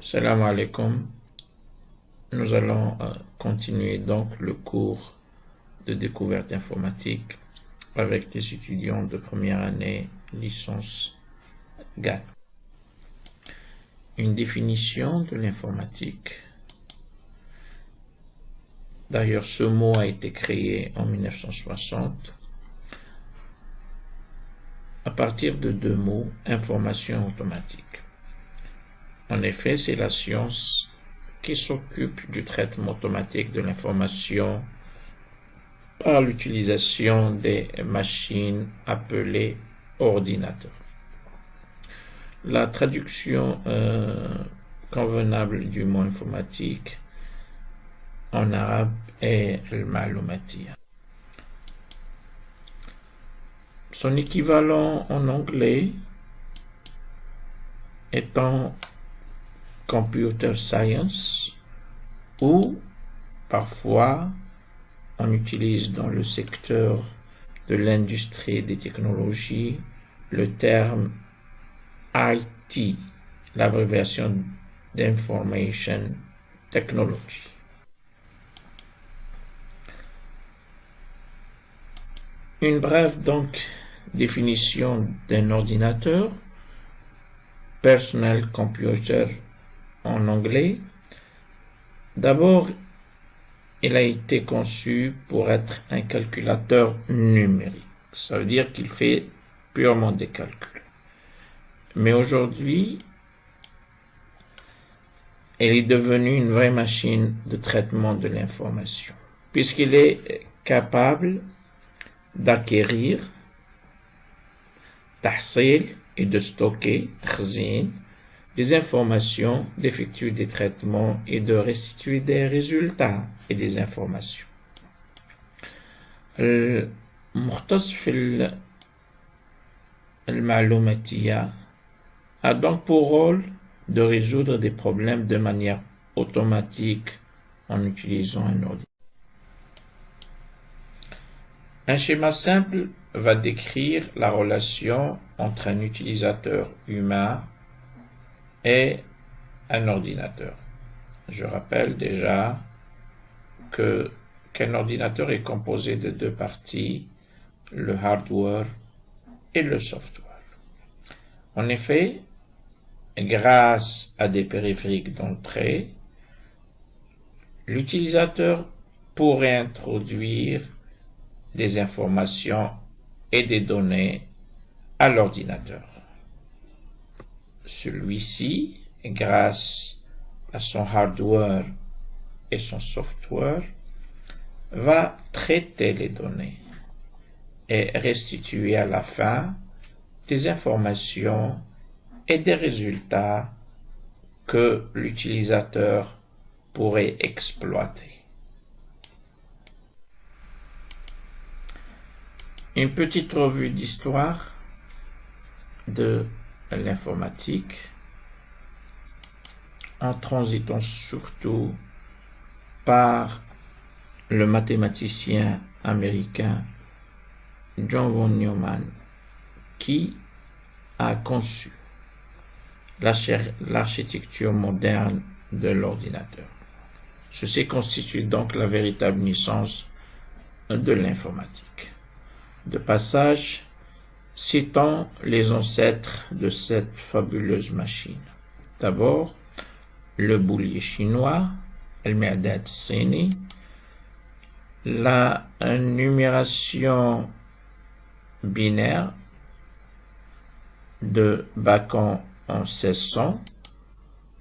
Salam alaikum. Nous allons continuer donc le cours de découverte informatique avec les étudiants de première année licence GAT. Une définition de l'informatique. D'ailleurs, ce mot a été créé en 1960 à partir de deux mots, information automatique. En effet, c'est la science qui s'occupe du traitement automatique de l'information par l'utilisation des machines appelées ordinateurs. La traduction convenable du mot informatique en arabe est al-ma'lumatiya. Son équivalent en anglais étant computer science, ou parfois on utilise dans le secteur de l'industrie et des technologies le terme IT, l'abréviation d'Information Technology. Une brève donc définition d'un ordinateur, personal computer en anglais. D'abord, il a été conçu pour être un calculateur numérique. Ça veut dire qu'il fait purement des calculs. Mais aujourd'hui, il est devenu une vraie machine de traitement de l'information, puisqu'il est capable d'acquérir, tahsil, et de stocker, takhzin, des informations, d'effectuer des traitements et de restituer des résultats et des informations. المختص في المعلوماتية a donc pour rôle de résoudre des problèmes de manière automatique en utilisant un ordinateur. Un schéma simple va décrire la relation entre un utilisateur humain et un ordinateur. Je rappelle déjà qu'un ordinateur est composé de deux parties, le hardware et le software. En effet, grâce à des périphériques d'entrée, l'utilisateur pourrait introduire des informations et des données à l'ordinateur. Celui-ci, grâce à son hardware et son software, va traiter les données et restituer à la fin des informations et des résultats que l'utilisateur pourrait exploiter. Une petite revue d'histoire de l'informatique, en transitant surtout par le mathématicien américain John von Neumann, qui a conçu l'architecture moderne de l'ordinateur. Ceci constitue donc la véritable naissance de l'informatique. De passage, citons les ancêtres de cette fabuleuse machine. D'abord, le boulier chinois, al-mi'dad sini, la numération binaire de Bacon en 1600,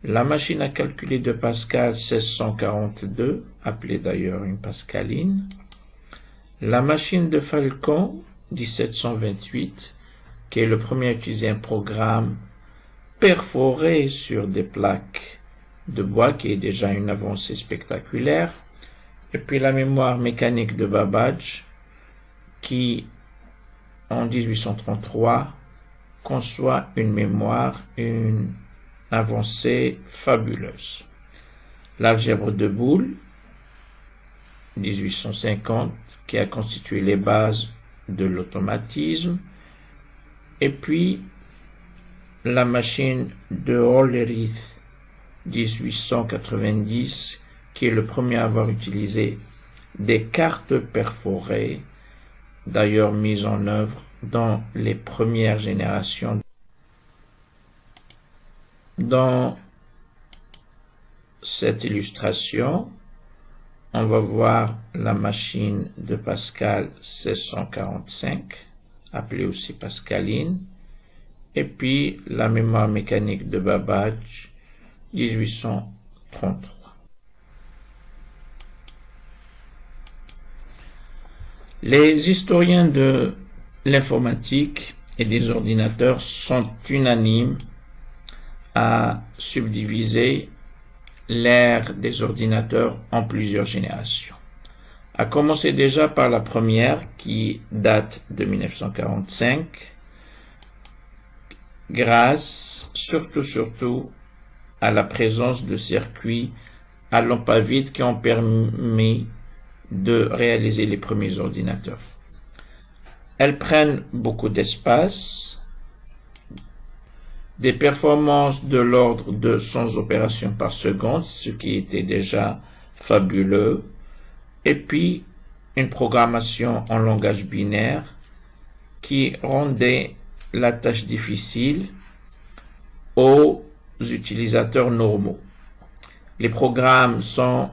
la machine à calculer de Pascal 1642, appelée d'ailleurs une pascaline, la machine de Falcon 1728, qui est le premier à utiliser un programme perforé sur des plaques de bois, qui est déjà une avancée spectaculaire, et puis la mémoire mécanique de Babbage, qui en 1833 conçoit une mémoire, une avancée fabuleuse. L'algèbre de Boole 1850, qui a constitué les bases de l'automatisme, et puis la machine de Hollerith 1890, qui est le premier à avoir utilisé des cartes perforées, d'ailleurs mises en œuvre dans les premières générations. Dans cette illustration, on va voir la machine de Pascal 1645, appelée aussi pascaline, et puis la mémoire mécanique de Babbage 1833. Les historiens de l'informatique et des ordinateurs sont unanimes à subdiviser l'ère des ordinateurs en plusieurs générations. À commencer déjà par la première qui date de 1945, grâce surtout à la présence de circuits à lampe à vide qui ont permis de réaliser les premiers ordinateurs. Elles prennent beaucoup d'espace, des performances de l'ordre de 100 opérations par seconde, ce qui était déjà fabuleux, et puis une programmation en langage binaire qui rendait la tâche difficile aux utilisateurs normaux. Les programmes sont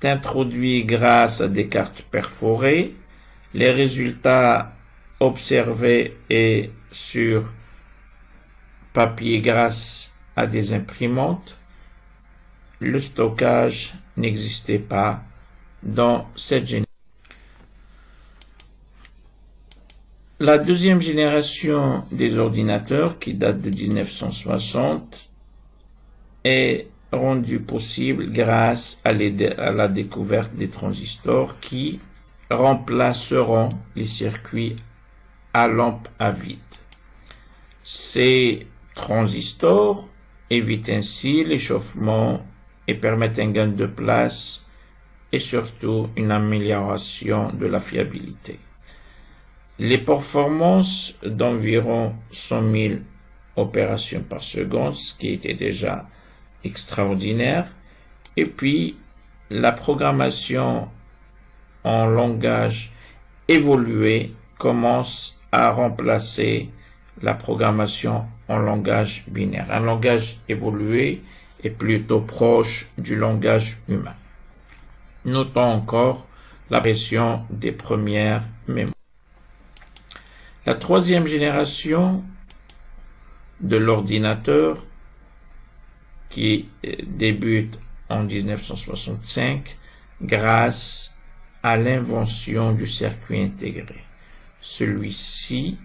introduits grâce à des cartes perforées, les résultats observés et sur papier grâce à des imprimantes. Le stockage n'existait pas dans cette génération. La deuxième génération des ordinateurs, qui date de 1960, est rendue possible grâce à la découverte des transistors qui remplaceront les circuits à lampe à vide. Ces transistors évitent ainsi l'échauffement et permettent un gain de place et surtout une amélioration de la fiabilité. Les performances d'environ 100 000 opérations par seconde, ce qui était déjà extraordinaire, et puis la programmation en langage évolué commence à remplacer la programmation en langage binaire. Un langage évolué est plutôt proche du langage humain. Notons encore l'apparition des premières mémoires. La troisième génération de l'ordinateur, qui débute en 1965 grâce à l'invention du circuit intégré. Celui-ci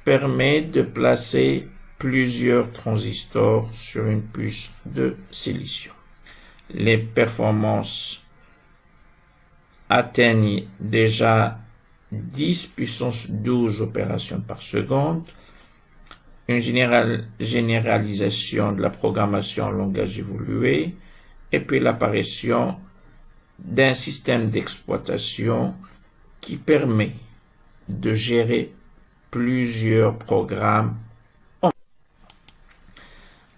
permet de placer plusieurs transistors sur une puce de silicium. Les performances atteignent déjà 10 puissance 12 opérations par seconde, une généralisation de la programmation en langage évolué, et puis l'apparition d'un système d'exploitation qui permet de gérer plusieurs programmes.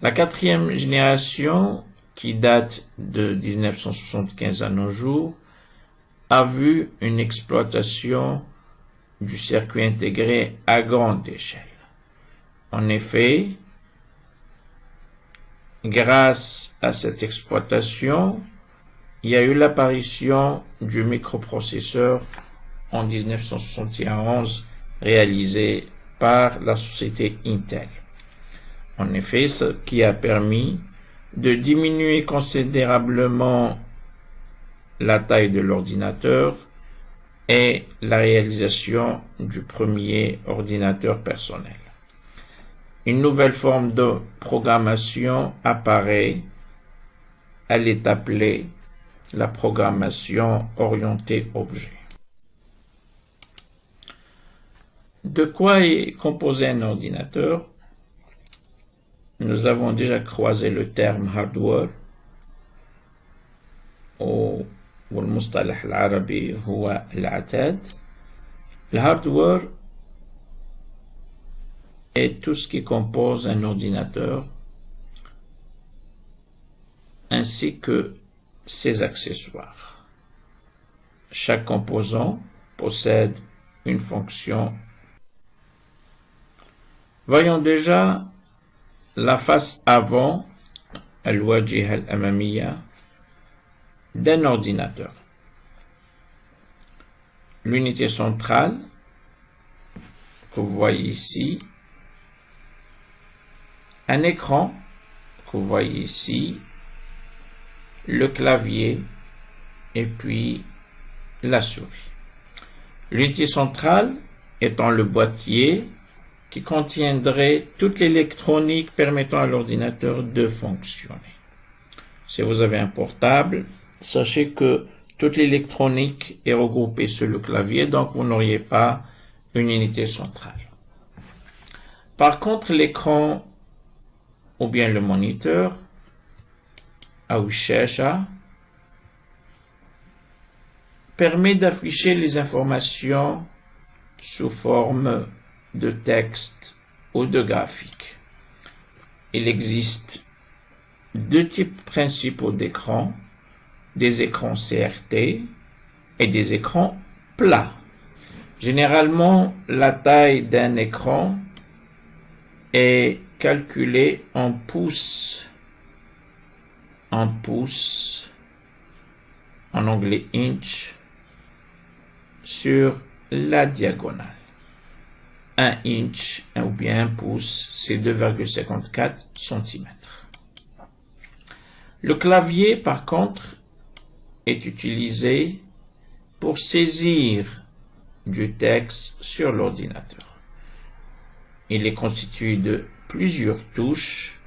La quatrième génération, qui date de 1975 à nos jours, a vu une exploitation du circuit intégré à grande échelle. En effet, grâce à cette exploitation, il y a eu l'apparition du microprocesseur en 1971 réalisé par la société Intel. En effet, ce qui a permis de diminuer considérablement la taille de l'ordinateur et la réalisation du premier ordinateur personnel. Une nouvelle forme de programmation apparaît, elle est appelée la programmation orientée objet. De quoi est composé un ordinateur? Nous avons déjà croisé le terme hardware والمصطلح العربي هو العتاد. Le hardware est tout ce qui compose un ordinateur ainsi que ses accessoires. Chaque composant possède une fonction. Voyons déjà la face avant, al-wajih al-amamiyya, d'un ordinateur. L'unité centrale, que vous voyez ici, un écran, que vous voyez ici, le clavier et puis la souris. L'unité centrale étant le boîtier qui contiendrait toute l'électronique permettant à l'ordinateur de fonctionner. Si vous avez un portable, sachez que toute l'électronique est regroupée sur le clavier, donc vous n'auriez pas une unité centrale. Par contre, l'écran ou bien le moniteur, ou shacha, permet d'afficher les informations sous forme de texte ou de graphique. Il existe deux types principaux d'écrans, des écrans CRT et des écrans plats. Généralement, la taille d'un écran est calculée en pouces, en anglais inch, sur la diagonale. 1 inch ou bien 1 pouce, c'est 2,54 cm. Le clavier, par contre, est utilisé pour saisir du texte sur l'ordinateur. Il est constitué de plusieurs touches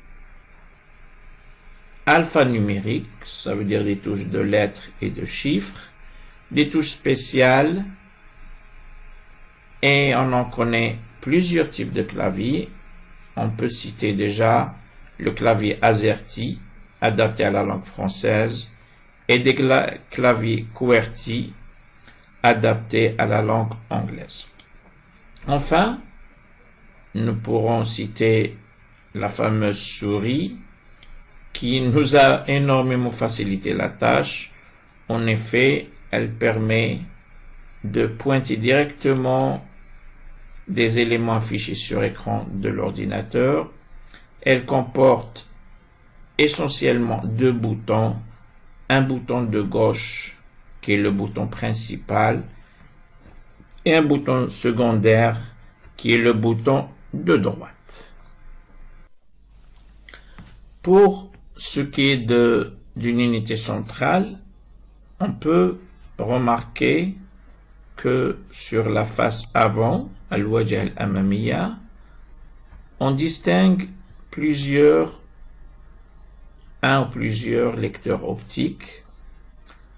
alphanumériques, ça veut dire des touches de lettres et de chiffres, des touches spéciales, et on en connaît plusieurs types de claviers. On peut citer déjà le clavier AZERTY, adapté à la langue française, et des claviers QWERTY, adaptés à la langue anglaise. Enfin, nous pourrons citer la fameuse souris qui nous a énormément facilité la tâche. En effet, elle permet de pointer directement des éléments affichés sur l'écran de l'ordinateur. Elle comporte essentiellement deux boutons, un bouton de gauche qui est le bouton principal et un bouton secondaire qui est le bouton de droite. Pour ce qui est d'une unité centrale, on peut remarquer que sur la face avant, al-wajh al-amamiyya, on distingue un ou plusieurs lecteurs optiques,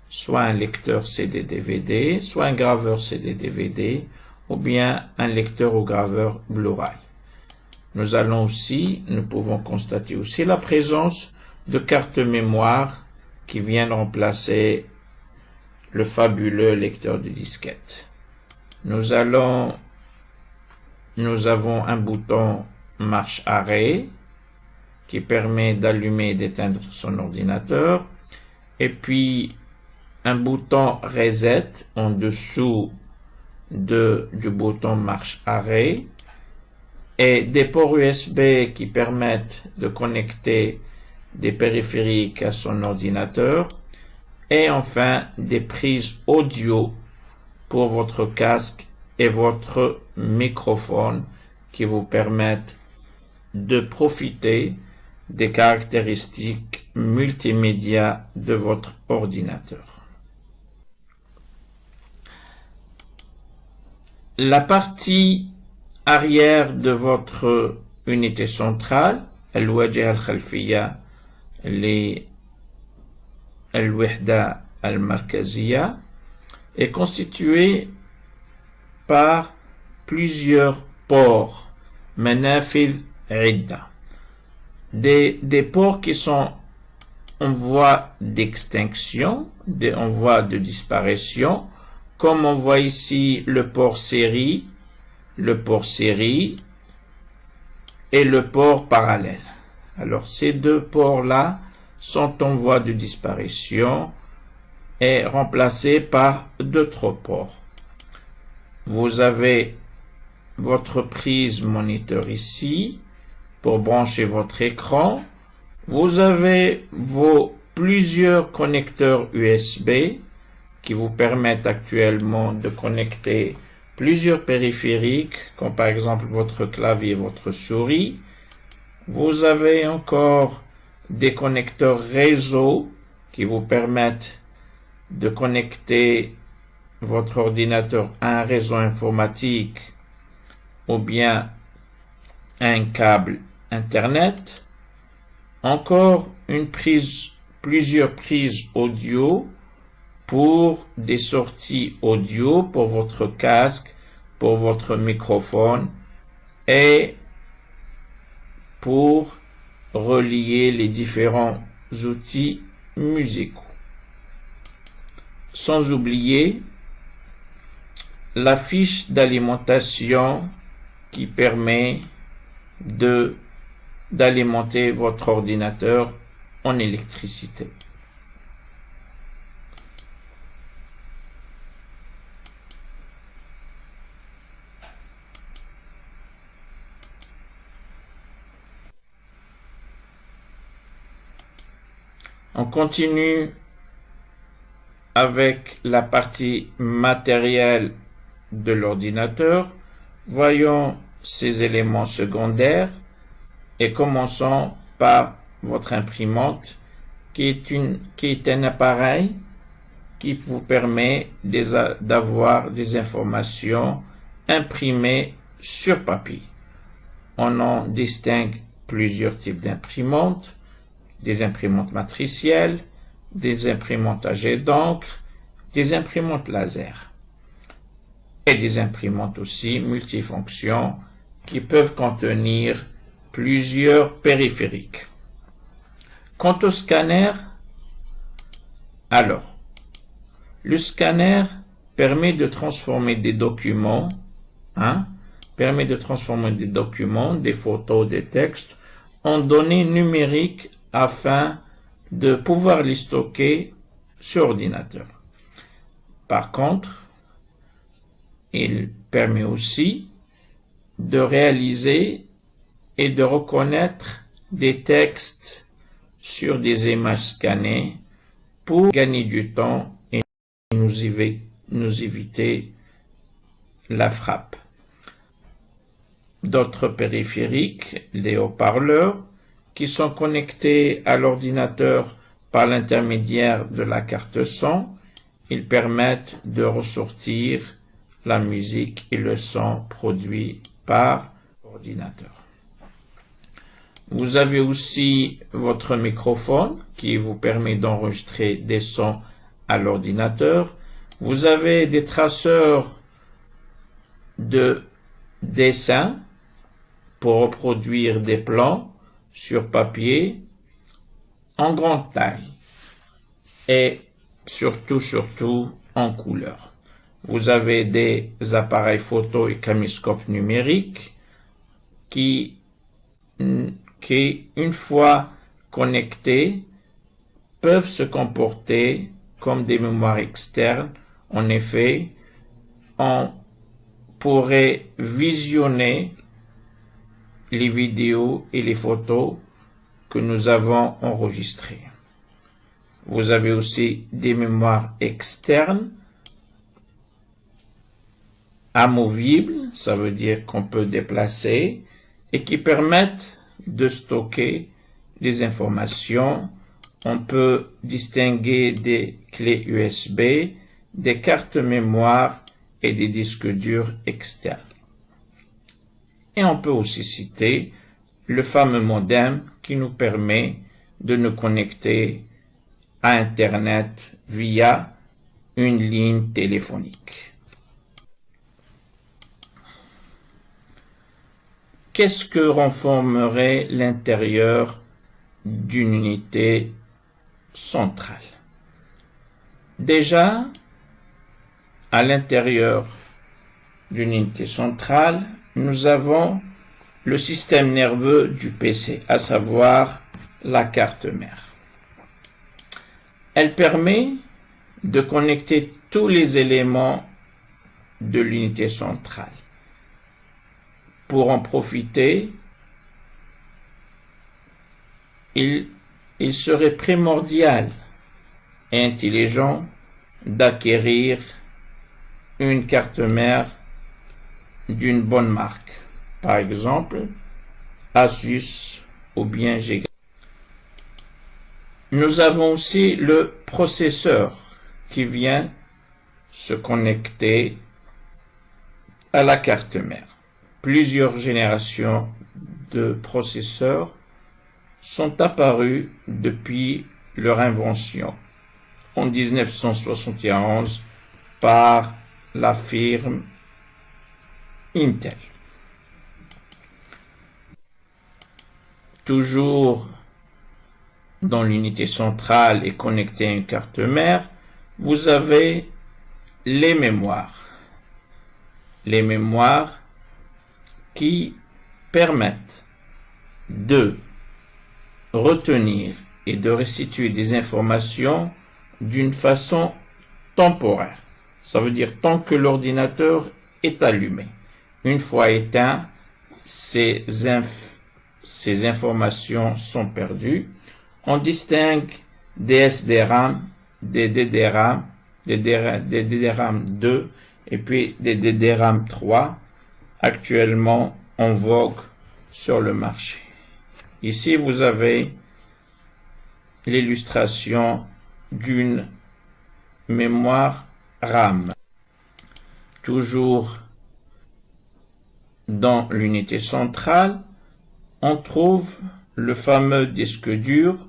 soit un lecteur CD-DVD, soit un graveur CD-DVD, ou bien un lecteur ou graveur Blu-ray. Nous pouvons constater aussi la présence de cartes mémoire qui viennent remplacer le fabuleux lecteur de disquette. Nous avons un bouton marche arrêt qui permet d'allumer et d'éteindre son ordinateur, et puis un bouton reset en dessous du bouton marche arrêt, et des ports USB qui permettent de connecter des périphériques à son ordinateur, et enfin des prises audio pour votre casque et votre microphone qui vous permettent de profiter des caractéristiques multimédia de votre ordinateur. La partie arrière de votre unité centrale, al-wajh al-khalfiyya, al-wahda al-markaziyya, est constituée par plusieurs ports, manafidh idda, des ports qui sont en voie d'extinction, en voie de disparition, comme on voit ici le port série et le port parallèle. Alors ces deux ports-là sont en voie de disparition et remplacés par d'autres ports. Vous avez votre prise moniteur ici pour brancher votre écran. Vous avez vos plusieurs connecteurs USB qui vous permettent actuellement de connecter plusieurs périphériques, comme par exemple votre clavier et votre souris. Vous avez encore des connecteurs réseau qui vous permettent de connecter votre ordinateur à un réseau informatique ou bien à un câble Internet. Encore plusieurs prises audio pour des sorties audio pour votre casque, pour votre microphone et pour relier les différents outils musicaux. Sans oublier la fiche d'alimentation qui permet d'alimenter votre ordinateur en électricité. On continue avec la partie matérielle de l'ordinateur. Voyons ces éléments secondaires et commençons par votre imprimante qui est un appareil qui vous permet d'avoir des informations imprimées sur papier. On en distingue plusieurs types d'imprimantes, des imprimantes matricielles, des imprimantes à jet d'encre, des imprimantes laser et des imprimantes aussi multifonctions qui peuvent contenir plusieurs périphériques. Quant au scanner, alors, le scanner permet de transformer des documents, des photos, des textes en données numériques afin de pouvoir les stocker sur ordinateur. Par contre, il permet aussi de réaliser et de reconnaître des textes sur des images scannées pour gagner du temps et nous éviter la frappe. D'autres périphériques, les haut-parleurs, qui sont connectés à l'ordinateur par l'intermédiaire de la carte son, ils permettent de ressortir la musique et le son produit par ordinateur. Vous avez aussi votre microphone qui vous permet d'enregistrer des sons à l'ordinateur. Vous avez des traceurs de dessin pour reproduire des plans sur papier en grande taille et surtout en couleur. Vous avez des appareils photo et caméscopes numériques qui, une fois connectés, peuvent se comporter comme des mémoires externes. En effet, on pourrait visionner les vidéos et les photos que nous avons enregistrées. Vous avez aussi des mémoires externes amovibles, ça veut dire qu'on peut déplacer, et qui permettent de stocker des informations. On peut distinguer des clés USB, des cartes mémoire et des disques durs externes. Et on peut aussi citer le fameux modem qui nous permet de nous connecter à Internet via une ligne téléphonique. Qu'est-ce que renforcerait l'intérieur d'une unité centrale? Déjà, à l'intérieur d'une unité centrale, nous avons le système nerveux du PC, à savoir la carte mère. Elle permet de connecter tous les éléments de l'unité centrale. Pour en profiter, il serait primordial et intelligent d'acquérir une carte mère d'une bonne marque, par exemple Asus ou bien Giga. Nous avons aussi le processeur qui vient se connecter à la carte mère. Plusieurs générations de processeurs sont apparues depuis leur invention en 1971 par la firme Intel. Toujours dans l'unité centrale et connectée à une carte mère, vous avez les mémoires. Les mémoires qui permettent de retenir et de restituer des informations d'une façon temporaire. Ça veut dire tant que l'ordinateur est allumé. Une fois éteint, ces informations sont perdues. On distingue des SDRAM, des DDRAM, des DDRAM 2 et puis des DDRAM 3 actuellement en vogue sur le marché. Ici, vous avez l'illustration d'une mémoire RAM. Toujours dans l'unité centrale, on trouve le fameux disque dur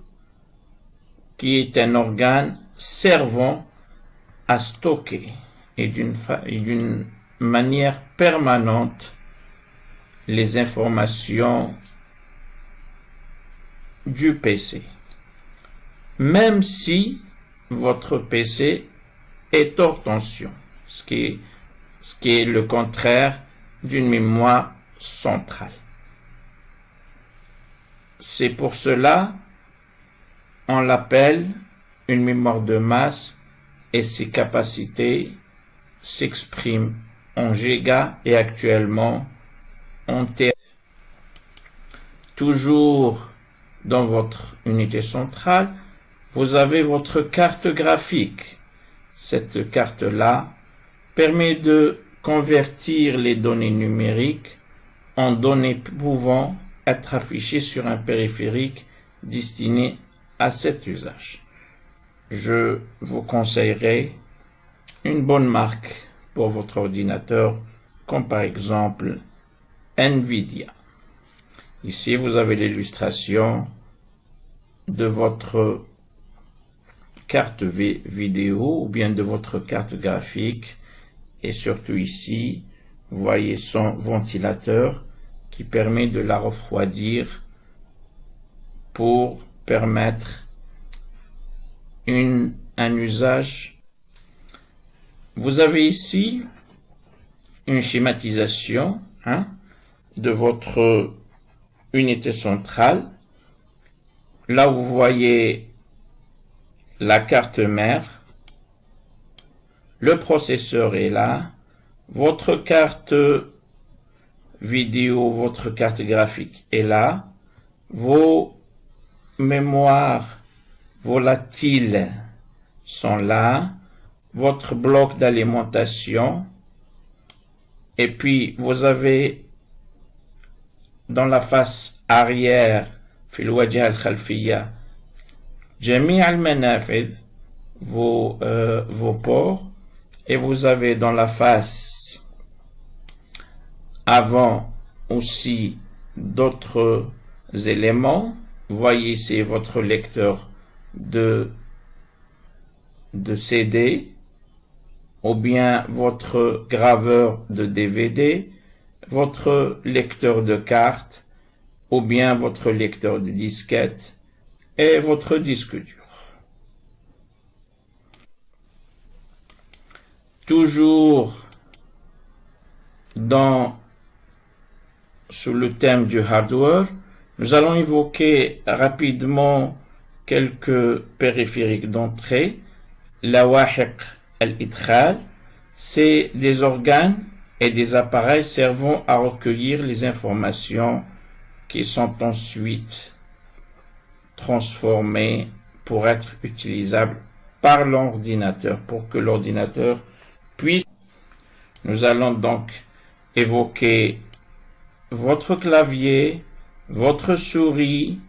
qui est un organe servant à stocker et d'une manière permanente les informations du PC. Même si votre PC est hors tension, ce qui est le contraire d'une mémoire centrale. C'est pour cela on l'appelle une mémoire de masse et ses capacités s'expriment en gigas et actuellement en Tera. Toujours dans votre unité centrale, vous avez votre carte graphique. Cette carte-là permet de convertir les données numériques en données pouvant être affichées sur un périphérique destiné à cet usage. Je vous conseillerais une bonne marque pour votre ordinateur, comme par exemple Nvidia. Ici, vous avez l'illustration de votre carte vidéo ou bien de votre carte graphique. Et surtout ici, vous voyez son ventilateur qui permet de la refroidir pour permettre un usage. Vous avez ici une schématisation de votre unité centrale. Là, vous voyez la carte mère, le processeur est là, votre carte vidéo, votre carte graphique est là, vos mémoires volatiles sont là, votre bloc d'alimentation, et puis vous avez dans la face arrière في الواجهة الخلفية جميع المنافذ vos ports, et vous avez dans la face avant aussi d'autres éléments. Voyez ici votre lecteur de CD ou bien votre graveur de DVD, votre lecteur de carte ou bien votre lecteur de disquette et votre disque dur. Toujours sous le thème du hardware, nous allons évoquer rapidement quelques périphériques d'entrée. Lawahiq al-idkhal, c'est des organes et des appareils servant à recueillir les informations qui sont ensuite transformées pour être utilisables par l'ordinateur, pour que l'ordinateur puisse. Nous allons donc évoquer votre clavier, votre souris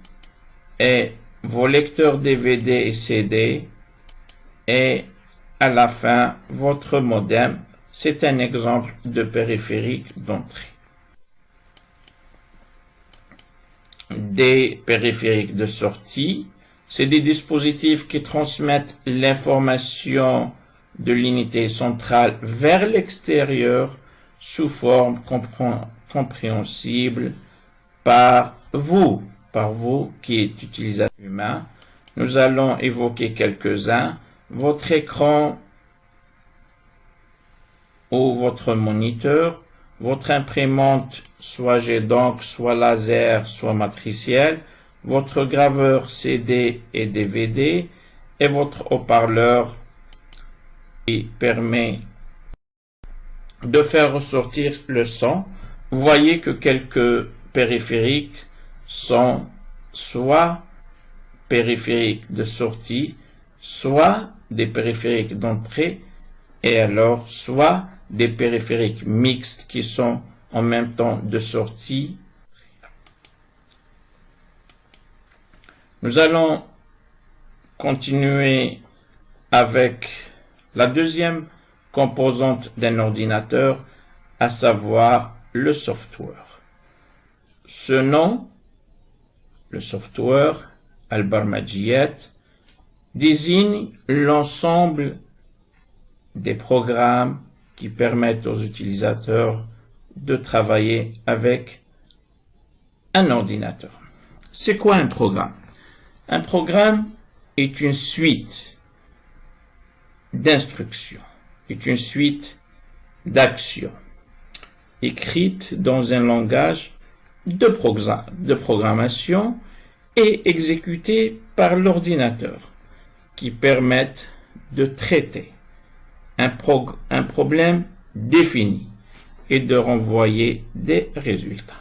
et vos lecteurs DVD et CD, et à la fin votre modem. C'est un exemple de périphérique d'entrée. Des périphériques de sortie, c'est des dispositifs qui transmettent l'information de l'unité centrale vers l'extérieur sous forme compréhensible par vous qui êtes utilisateur humain. Nous allons évoquer quelques-uns. Votre écran ou votre moniteur, votre imprimante, soit jet d'encre, soit laser, soit matricielle, votre graveur CD et DVD, et votre haut-parleur qui permet de faire ressortir le son. Vous voyez que quelques périphériques sont soit périphériques de sortie, soit des périphériques d'entrée, et alors soit des périphériques mixtes qui sont en même temps de sortie. Nous allons continuer avec la deuxième composante d'un ordinateur, à savoir le software. Ce nom, le software, al-barmajiyat, désigne l'ensemble des programmes qui permettent aux utilisateurs de travailler avec un ordinateur. C'est quoi un programme? Un programme est une suite d'instructions, est une suite d'actions écrites dans un langage de programmation et exécutées par l'ordinateur qui permettent de traiter un problème défini et de renvoyer des résultats.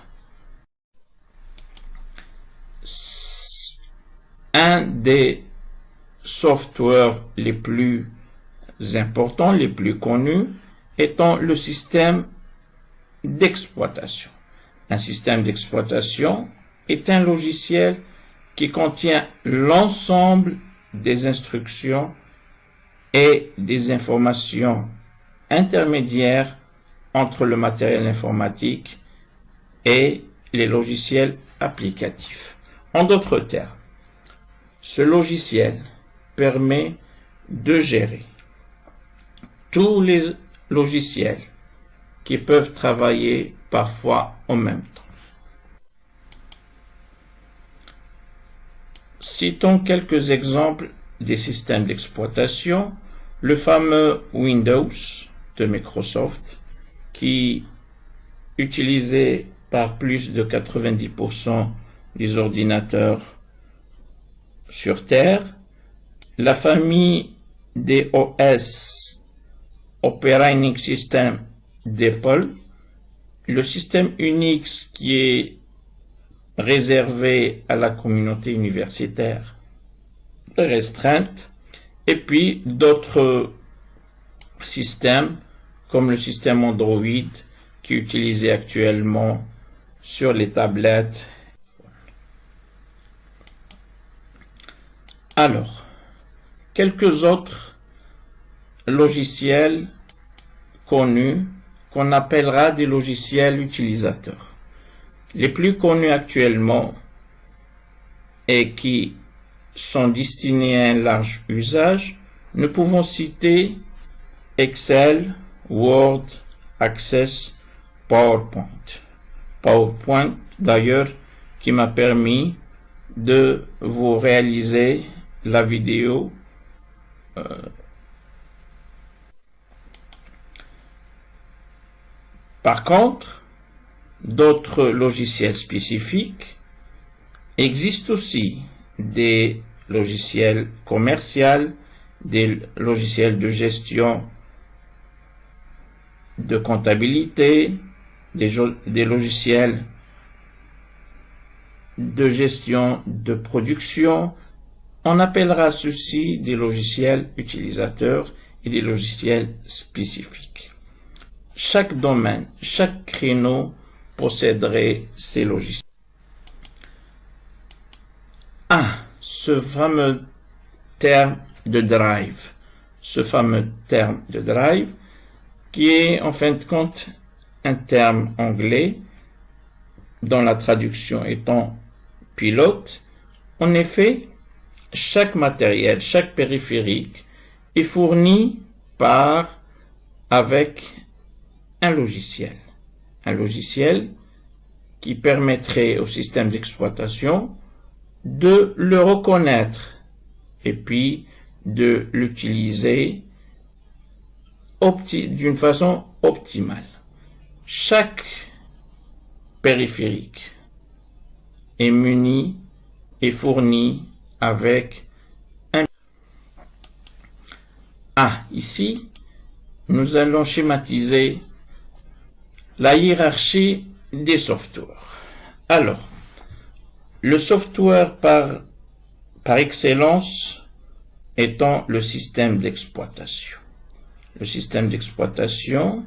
Un des softwares les plus importants, les plus connus, étant le système d'exploitation. Un système d'exploitation est un logiciel qui contient l'ensemble des instructions et des informations intermédiaires entre le matériel informatique et les logiciels applicatifs. En d'autres termes, ce logiciel permet de gérer tous les logiciels qui peuvent travailler parfois en même temps. Citons quelques exemples des systèmes d'exploitation. Le fameux Windows de Microsoft, qui est utilisé par plus de 90% des ordinateurs sur Terre. La famille des OS, Operating System d'Apple, le système Unix qui est réservé à la communauté universitaire restreinte, et puis d'autres systèmes comme le système Android qui est utilisé actuellement sur les tablettes. Alors, quelques autres logiciels connus qu'on appellera des logiciels utilisateurs. Les plus connus actuellement et qui sont destinés à un large usage, nous pouvons citer Excel, Word, Access, PowerPoint. PowerPoint, d'ailleurs, qui m'a permis de vous réaliser la vidéo Par contre, d'autres logiciels spécifiques existent aussi, des logiciels commerciaux, des logiciels de gestion de comptabilité, des logiciels de gestion de production. On appellera ceci des logiciels utilisateurs et des logiciels spécifiques. Chaque domaine, chaque créneau posséderait ces logiciels. Ce fameux terme de drive. Ce fameux terme de drive qui est en fin de compte un terme anglais dont la traduction étant pilote. En effet, chaque matériel, chaque périphérique est fourni avec un logiciel qui permettrait au système d'exploitation de le reconnaître et puis de l'utiliser d'une façon optimale. Chaque périphérique est fourni avec un... Ici, nous allons schématiser la hiérarchie des softwares. Alors, le software par excellence étant le système d'exploitation. Le système d'exploitation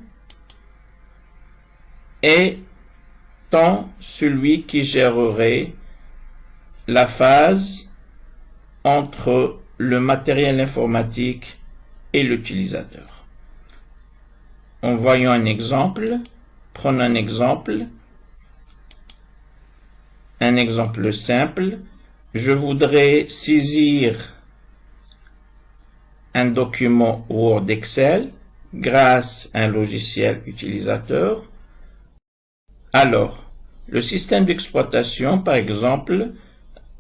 étant celui qui gérerait la phase entre le matériel informatique et l'utilisateur. En voyant un exemple, prenons un exemple simple. Je voudrais saisir un document Word Excel grâce à un logiciel utilisateur. Alors, le système d'exploitation, par exemple,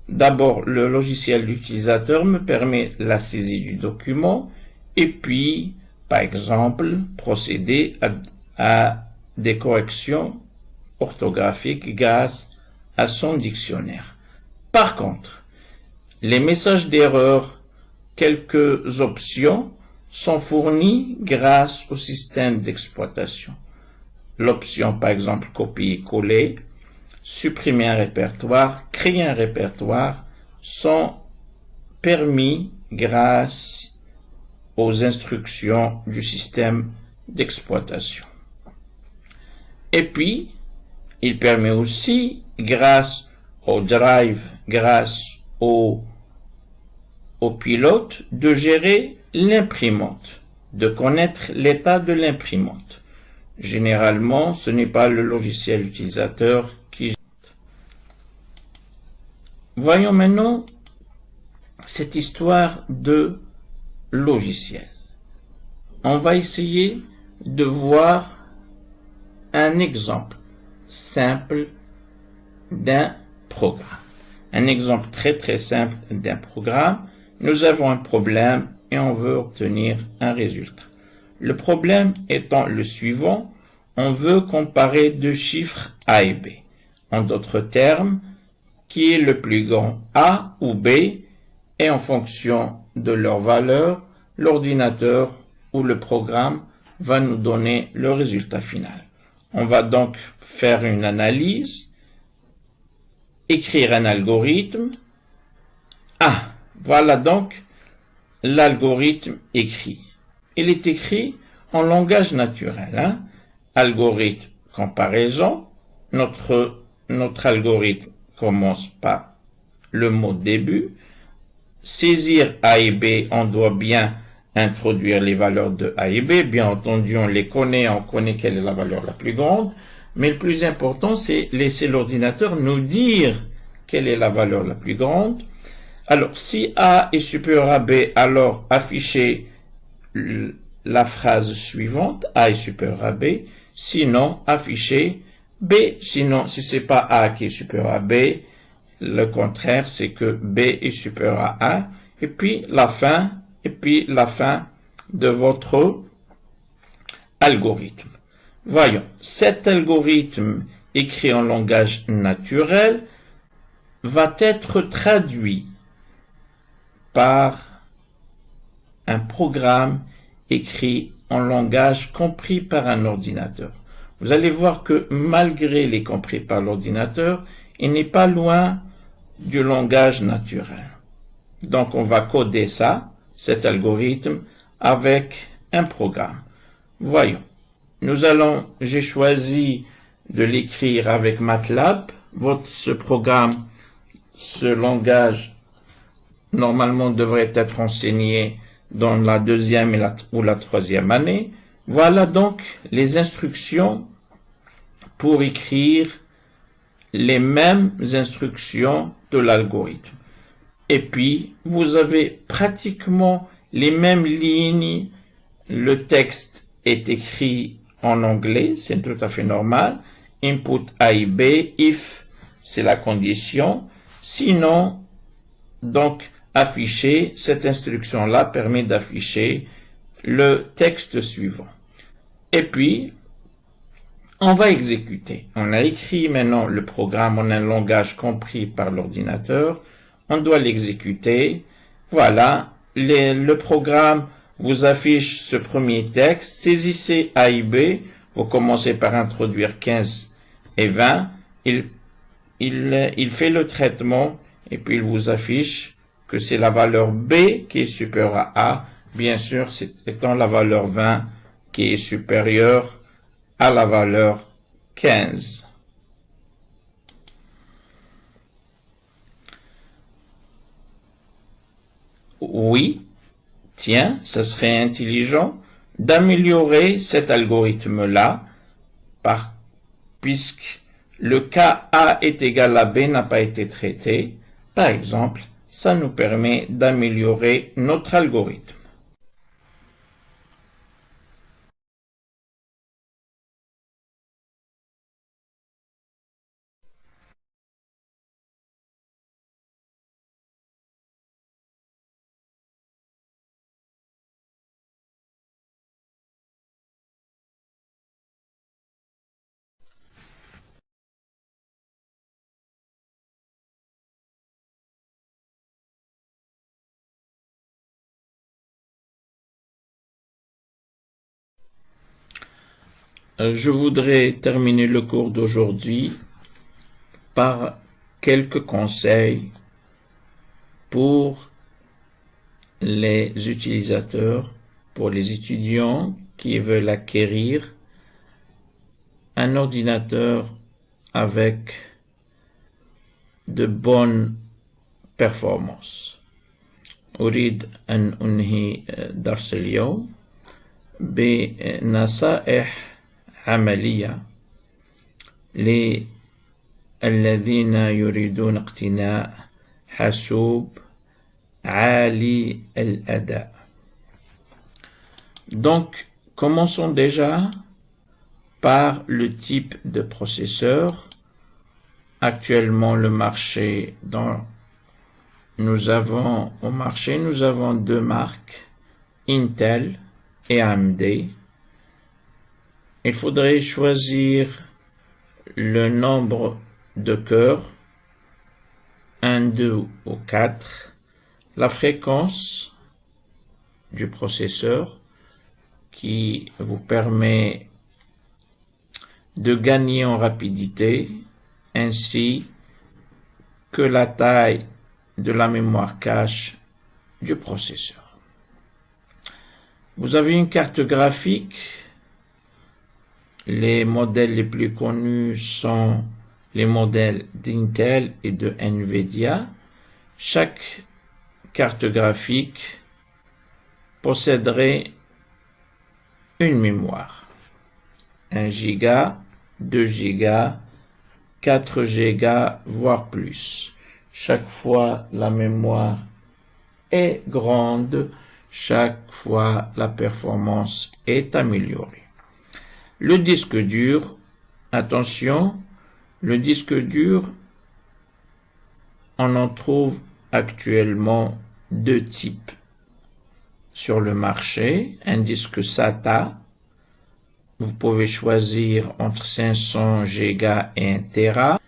d'abord le logiciel d'utilisateur me permet la saisie du document et puis, par exemple, procéder à des corrections orthographiques grâce à son dictionnaire. Par contre, les messages d'erreur, quelques options sont fournies grâce au système d'exploitation. L'option, par exemple, copier-coller, supprimer un répertoire, créer un répertoire sont permis grâce aux instructions du système d'exploitation. Et puis, il permet aussi, grâce au drive, grâce au pilote, de gérer l'imprimante, de connaître l'état de l'imprimante. Généralement, ce n'est pas le logiciel utilisateur qui gère. Voyons maintenant cette histoire de logiciel. On va essayer de voir un exemple simple d'un programme. Un exemple très simple d'un programme. Nous avons un problème et on veut obtenir un résultat. Le problème étant le suivant, on veut comparer deux chiffres A et B. En d'autres termes, qui est le plus grand, A ou B, et en fonction de leur valeur, l'ordinateur ou le programme va nous donner le résultat final. On va donc faire une analyse, écrire un algorithme. Voilà donc l'algorithme écrit. Il est écrit en langage naturel. Algorithme comparaison. Notre algorithme commence par le mot début. Saisir A et B, on doit bien introduire les valeurs de A et B. Bien entendu, on les connaît, on connaît quelle est la valeur la plus grande. Mais le plus important, c'est laisser l'ordinateur nous dire quelle est la valeur la plus grande. Alors, si A est supérieur à B, alors affichez la phrase suivante, A est supérieur à B. Sinon, affichez B. Sinon, si c'est pas A qui est supérieur à B, le contraire, c'est que B est supérieur à A. Et puis la fin de votre algorithme. Voyons, cet algorithme écrit en langage naturel va être traduit par un programme écrit en langage compris par un ordinateur. Vous allez voir que malgré les compris par l'ordinateur, il n'est pas loin du langage naturel. Donc on va coder ça, cet algorithme, avec un programme. Voyons. J'ai choisi de l'écrire avec MATLAB. Ce programme, ce langage, normalement devrait être enseigné dans la deuxième ou la troisième année. Voilà donc les instructions pour écrire les mêmes instructions de l'algorithme. Et puis, vous avez pratiquement les mêmes lignes. Le texte est écrit en anglais, c'est tout à fait normal. Input A et B, if, c'est la condition. Sinon, donc, afficher, cette instruction-là permet d'afficher le texte suivant. Et puis, on va exécuter. On a écrit maintenant le programme en un langage compris par l'ordinateur. On doit l'exécuter. Voilà, le programme vous affiche ce premier texte. Saisissez A et B. Vous commencez par introduire 15 et 20. Il fait le traitement et puis il vous affiche que c'est la valeur B qui est supérieure à A. Bien sûr, c'est étant la valeur 20 qui est supérieure à la valeur 15. Oui, tiens, ce serait intelligent d'améliorer cet algorithme-là puisque le cas A est égal à B n'a pas été traité. Par exemple, ça nous permet d'améliorer notre algorithme. Je voudrais terminer le cours d'aujourd'hui par quelques conseils pour les utilisateurs, pour les étudiants qui veulent acquérir un ordinateur avec de bonnes performances. أريد أن أنهي درس اليوم بنصائح عملية للذين يريدون اقتناء حاسوب عالي الأداء. Donc, commençons déjà par le type de processeur. Actuellement, le marché nous avons deux marques, Intel et AMD. Il faudrait choisir le nombre de cœurs, 1, 2 ou 4, la fréquence du processeur qui vous permet de gagner en rapidité, ainsi que la taille de la mémoire cache du processeur. Vous avez une carte graphique. Les modèles les plus connus sont les modèles d'Intel et de Nvidia. Chaque carte graphique posséderait une mémoire. 1 giga, 2 gigas, 4 gigas, voire plus. Chaque fois la mémoire est grande, chaque fois la performance est améliorée. Le disque dur, attention, le disque dur, on en trouve actuellement deux types sur le marché. Un disque SATA, vous pouvez choisir entre 500 Go et 1 Tera,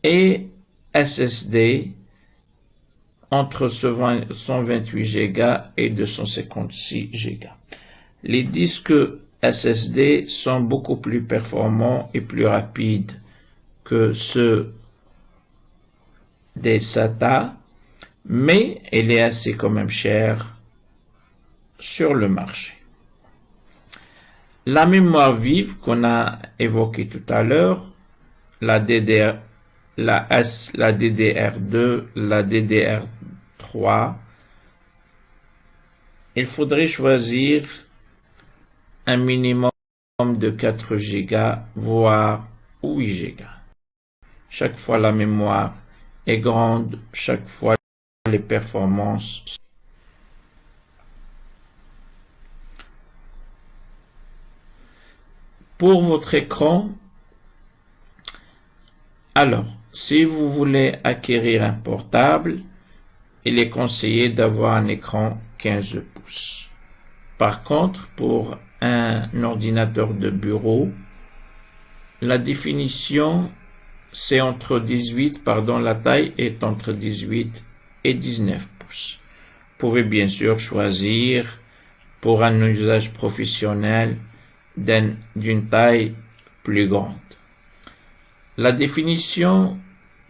et SSD entre 128 Go et 256 Go. Les disques SSD sont beaucoup plus performants et plus rapides que ceux des SATA, mais elle est assez quand même chère sur le marché. La mémoire vive qu'on a évoquée tout à l'heure, la DDR, la DDR2, la DDR3, il faudrait choisir un minimum de 4 Go, voire 8 Go. Chaque fois la mémoire est grande, chaque fois les performances. Pour votre écran, alors, si vous voulez acquérir un portable, il est conseillé d'avoir un écran 15 pouces. Par contre, pour un ordinateur de bureau, la taille est entre 18 et 19 pouces. Vous pouvez bien sûr choisir pour un usage professionnel d'une taille plus grande. La définition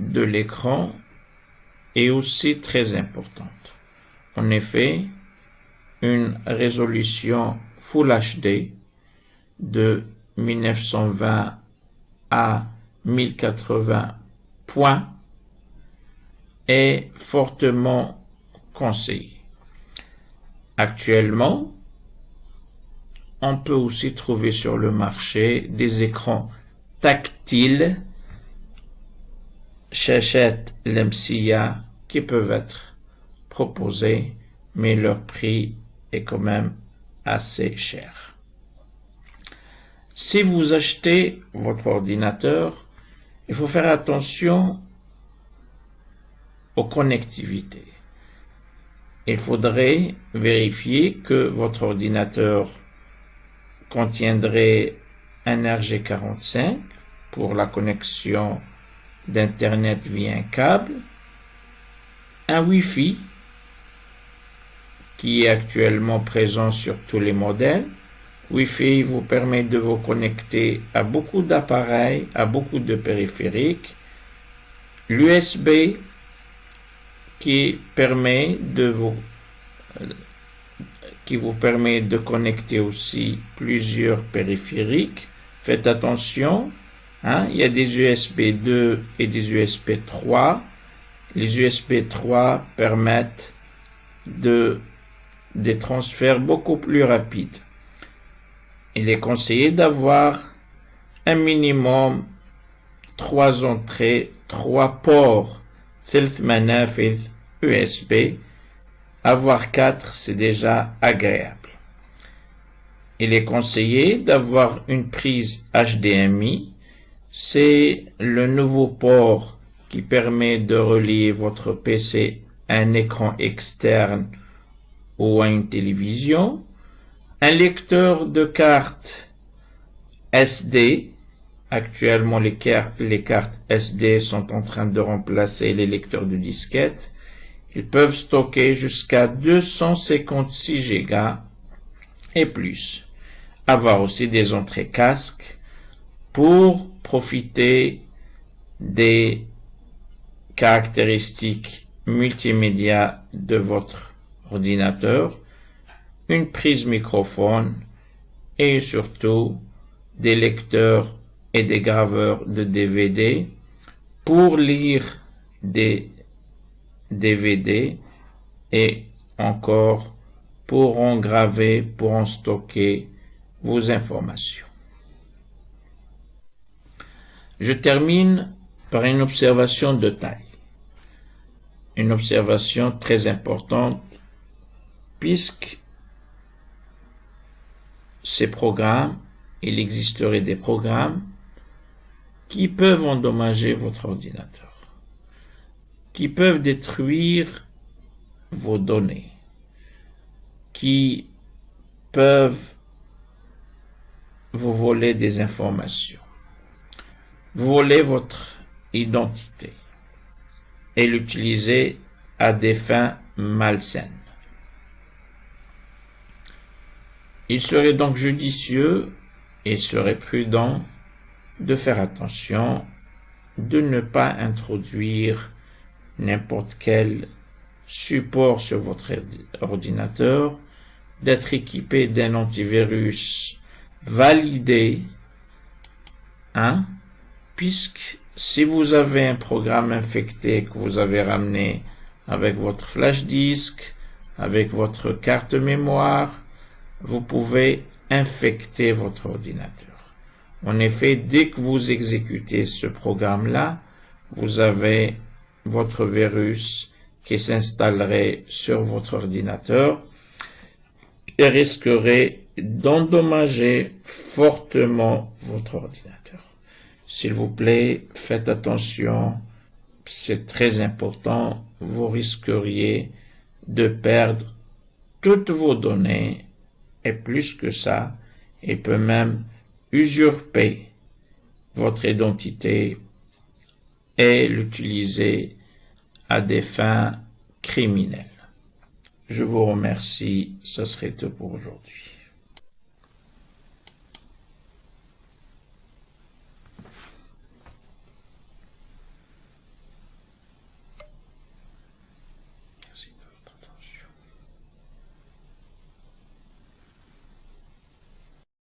de l'écran est aussi très importante. En effet, une résolution Full HD de 1920 à 1080 points est fortement conseillée. Actuellement, on peut aussi trouver sur le marché des écrans tactiles Chachette Lemsia qui peuvent être proposés, mais leur prix est quand même assez cher. Si vous achetez votre ordinateur, il faut faire attention aux connectivités. Il faudrait vérifier que votre ordinateur contiendrait un RJ45 pour la connexion d'Internet via un câble, un Wi-Fi qui est actuellement présent sur tous les modèles. Wi-Fi vous permet de vous connecter à beaucoup d'appareils, à beaucoup de périphériques. L'USB qui vous permet de connecter aussi plusieurs périphériques. Faites attention, il y a des USB 2 et des USB 3. Les USB 3 permettent des transferts beaucoup plus rapides. Il est conseillé d'avoir un minimum 3 entrées, 3 ports ثلاث منافذ USB. Avoir 4, c'est déjà agréable. Il est conseillé d'avoir une prise HDMI. C'est le nouveau port qui permet de relier votre PC à un écran externe ou à une télévision. Un lecteur de carte SD. Actuellement, les cartes SD sont en train de remplacer les lecteurs de disquettes. Ils peuvent stocker jusqu'à 256 Go et plus. Avoir aussi des entrées casque pour profiter des caractéristiques multimédia de votre ordinateur, une prise microphone et surtout des lecteurs et des graveurs de DVD pour lire des DVD et encore pour engraver, pour en stocker vos informations. Je termine par une observation de taille. Une observation très importante puisque ces programmes, il existerait des programmes qui peuvent endommager votre ordinateur, qui peuvent détruire vos données, qui peuvent vous voler des informations, vous voler votre identité et l'utiliser à des fins malsaines. Il serait donc judicieux et serait prudent de faire attention de ne pas introduire n'importe quel support sur votre ordinateur, d'être équipé d'un antivirus validé, puisque si vous avez un programme infecté que vous avez ramené avec votre flash disk, avec votre carte mémoire, vous pouvez infecter votre ordinateur. En effet, dès que vous exécutez ce programme-là, vous avez votre virus qui s'installerait sur votre ordinateur et risquerait d'endommager fortement votre ordinateur. S'il vous plaît, faites attention, c'est très important, vous risqueriez de perdre toutes vos données et plus que ça, il peut même usurper votre identité et l'utiliser à des fins criminelles. Je vous remercie, ce serait tout pour aujourd'hui.